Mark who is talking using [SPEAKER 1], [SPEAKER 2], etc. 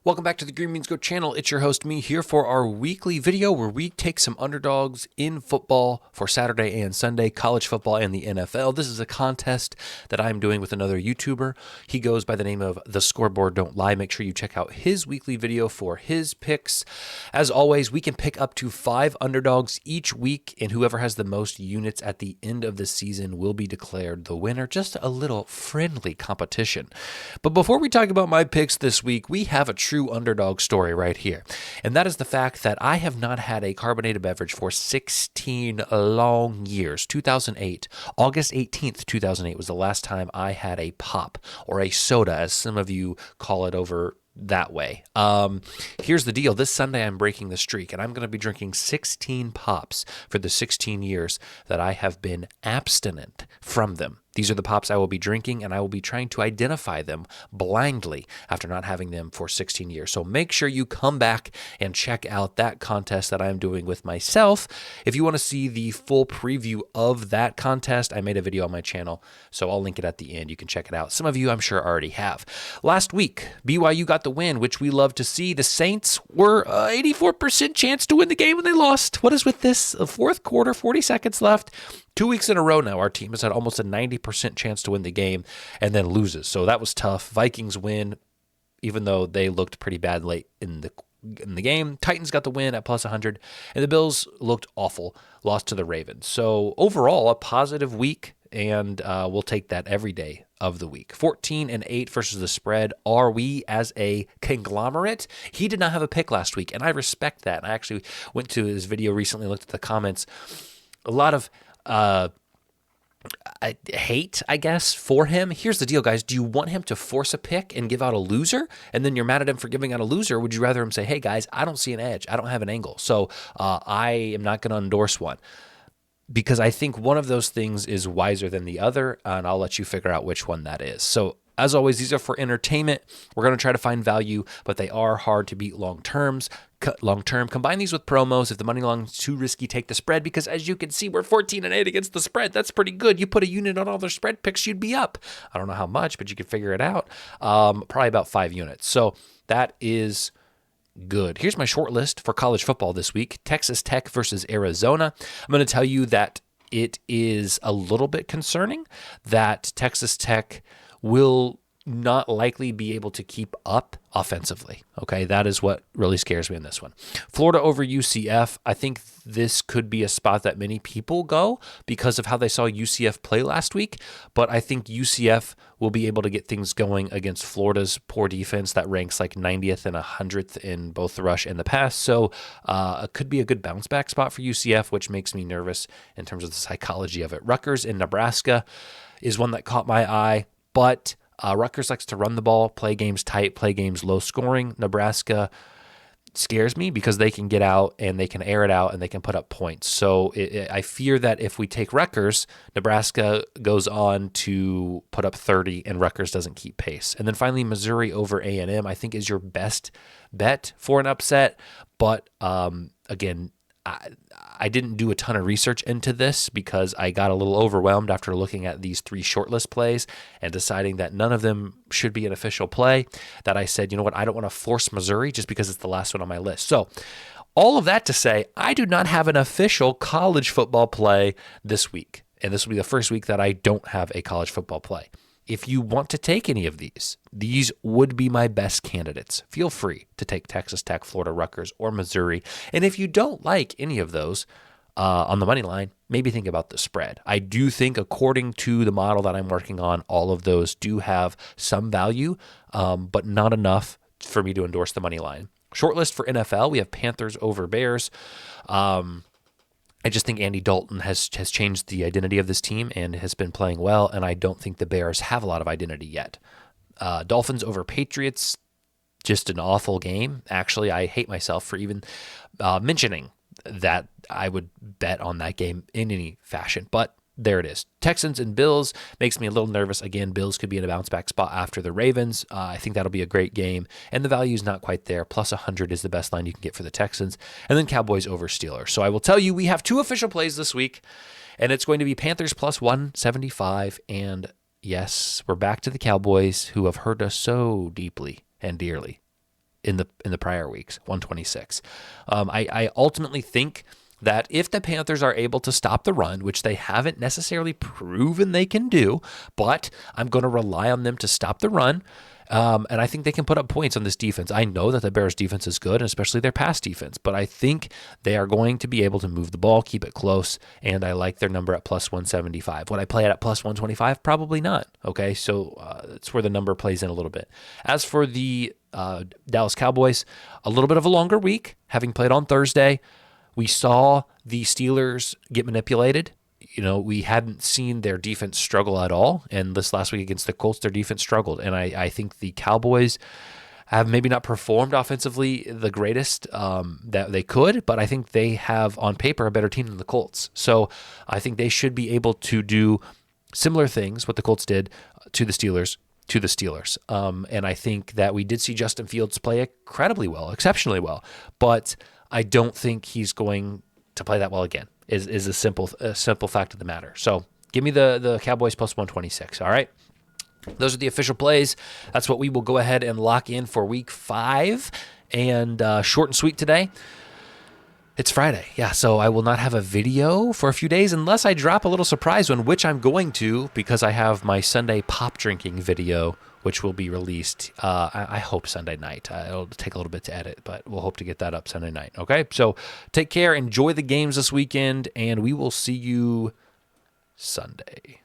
[SPEAKER 1] Welcome back to the Green Beans Go channel. It's your host, me, here for our weekly video where we take some underdogs in football for Saturday and Sunday, college football and the NFL. This is a contest that I'm doing with another YouTuber. He goes by the name of The Scoreboard Don't Lie. Make sure you check out his weekly video for his picks. As always, we can pick up to 5 underdogs each week, and whoever has the most units at the end of the season will be declared the winner. Just a little friendly competition. But before we talk about my picks this week, we have a true underdog story right here. And that is the fact that I have not had a carbonated beverage for 16 long years. 2008, August 18th, 2008 was the last time I had a pop, or a soda, as some of you call it over that way. Here's the deal. This Sunday, I'm breaking the streak, and I'm going to be drinking 16 pops for the 16 years that I have been abstinent from them. These are the pops I will be drinking, and I will be trying to identify them blindly after not having them for 16 years. So make sure you come back and check out that contest that I'm doing with myself. If you want to see the full preview of that contest, I made a video on my channel, so I'll link it at the end. You can check it out. Some of you, I'm sure, already have. Last week, BYU got the win, which we love to see. The Saints were 84% chance to win the game, and they lost. What is with this? The fourth quarter, 40 seconds left. 2 weeks in a row now, our team has had almost a 90% chance to win the game and then loses. So that was tough. Vikings win, even though they looked pretty bad late in the game. Titans got the win at plus 100, and the Bills looked awful, lost to the Ravens. So overall, a positive week, and we'll take that every day of the week. 14-8 versus the spread. Are we as a conglomerate? He did not have a pick last week, and I respect that. I actually went to his video recently, looked at the comments. A lot of hate, I guess, for him. Here's the deal, guys. Do you want him to force a pick and give out a loser, and then you're mad at him for giving out a loser? Or would you rather him say, hey, guys, I don't see an edge. I don't have an angle, so I am not going to endorse one? Because I think one of those things is wiser than the other, and I'll let you figure out which one that is. So as always, these are for entertainment. We're going to try to find value, but they are hard to beat long-term. Combine these with promos. If the money line is too risky, take the spread, because as you can see, we're 14-8 against the spread. That's pretty good. You put a unit on all their spread picks, you'd be up. I don't know how much, but you could figure it out. Probably about 5 units. So that is good. Here's my short list for college football this week. Texas Tech versus Arizona. I'm going to tell you that it is a little bit concerning that Texas Tech will not likely be able to keep up offensively. Okay, that is what really scares me in this one. Florida over UCF. I think this could be a spot that many people go because of how they saw UCF play last week, but I think UCF will be able to get things going against Florida's poor defense that ranks like 90th and 100th in both the rush and the pass. So it could be a good bounce back spot for UCF, which makes me nervous in terms of the psychology of it. Rutgers in Nebraska is one that caught my eye, but Rutgers likes to run the ball, play games tight, play games low scoring. Nebraska scares me because they can get out and they can air it out and they can put up points. So I fear that if we take Rutgers, Nebraska goes on to put up 30 and Rutgers doesn't keep pace. And then finally, Missouri over A&M, I think is your best bet for an upset. But again, I didn't do a ton of research into this because I got a little overwhelmed after looking at these 3 shortlist plays and deciding that none of them should be an official play, that I said, you know what, I don't want to force Missouri just because it's the last one on my list. So all of that to say, I do not have an official college football play this week. And this will be the first week that I don't have a college football play. If you want to take any of these would be my best candidates. Feel free to take Texas Tech, Florida, Rutgers, or Missouri. And if you don't like any of those on the money line, maybe think about the spread. I do think, according to the model that I'm working on, all of those do have some value, but not enough for me to endorse the money line. Shortlist for NFL, we have Panthers over Bears. I just think Andy Dalton has changed the identity of this team and has been playing well, and I don't think the Bears have a lot of identity yet. Dolphins over Patriots, just an awful game. Actually, I hate myself for even mentioning that I would bet on that game in any fashion, but there it is. Texans and Bills makes me a little nervous. Again, Bills could be in a bounce back spot after the Ravens. I think that'll be a great game, and the value is not quite there. Plus 100 is the best line you can get for the Texans, and then Cowboys over Steelers. So I will tell you, we have 2 official plays this week, and it's going to be Panthers plus 175, and yes, we're back to the Cowboys, who have hurt us so deeply and dearly in the prior weeks, 126. I ultimately think that if the Panthers are able to stop the run, which they haven't necessarily proven they can do, but I'm going to rely on them to stop the run. And I think they can put up points on this defense. I know that the Bears defense is good, and especially their pass defense, but I think they are going to be able to move the ball, keep it close, and I like their number at plus 175. Would I play it at plus 125? Probably not. Okay, so that's where the number plays in a little bit. As for the Dallas Cowboys, a little bit of a longer week, having played on Thursday. We saw the Steelers get manipulated. We hadn't seen their defense struggle at all. And this last week against the Colts, their defense struggled. And I think the Cowboys have maybe not performed offensively the greatest that they could, but I think they have on paper a better team than the Colts. So I think they should be able to do similar things, what the Colts did to the Steelers. And I think that we did see Justin Fields play incredibly well, exceptionally well. But I don't think he's going to play that well again, is a simple fact of the matter. So give me the Cowboys plus 126, all right? Those are the official plays. That's what we will go ahead and lock in for week 5. And short and sweet today. It's Friday, yeah, so I will not have a video for a few days unless I drop a little surprise one, which I'm going to because I have my Sunday pop drinking video, which will be released, I hope, Sunday night. It'll take a little bit to edit, but we'll hope to get that up Sunday night, okay? So take care, enjoy the games this weekend, and we will see you Sunday.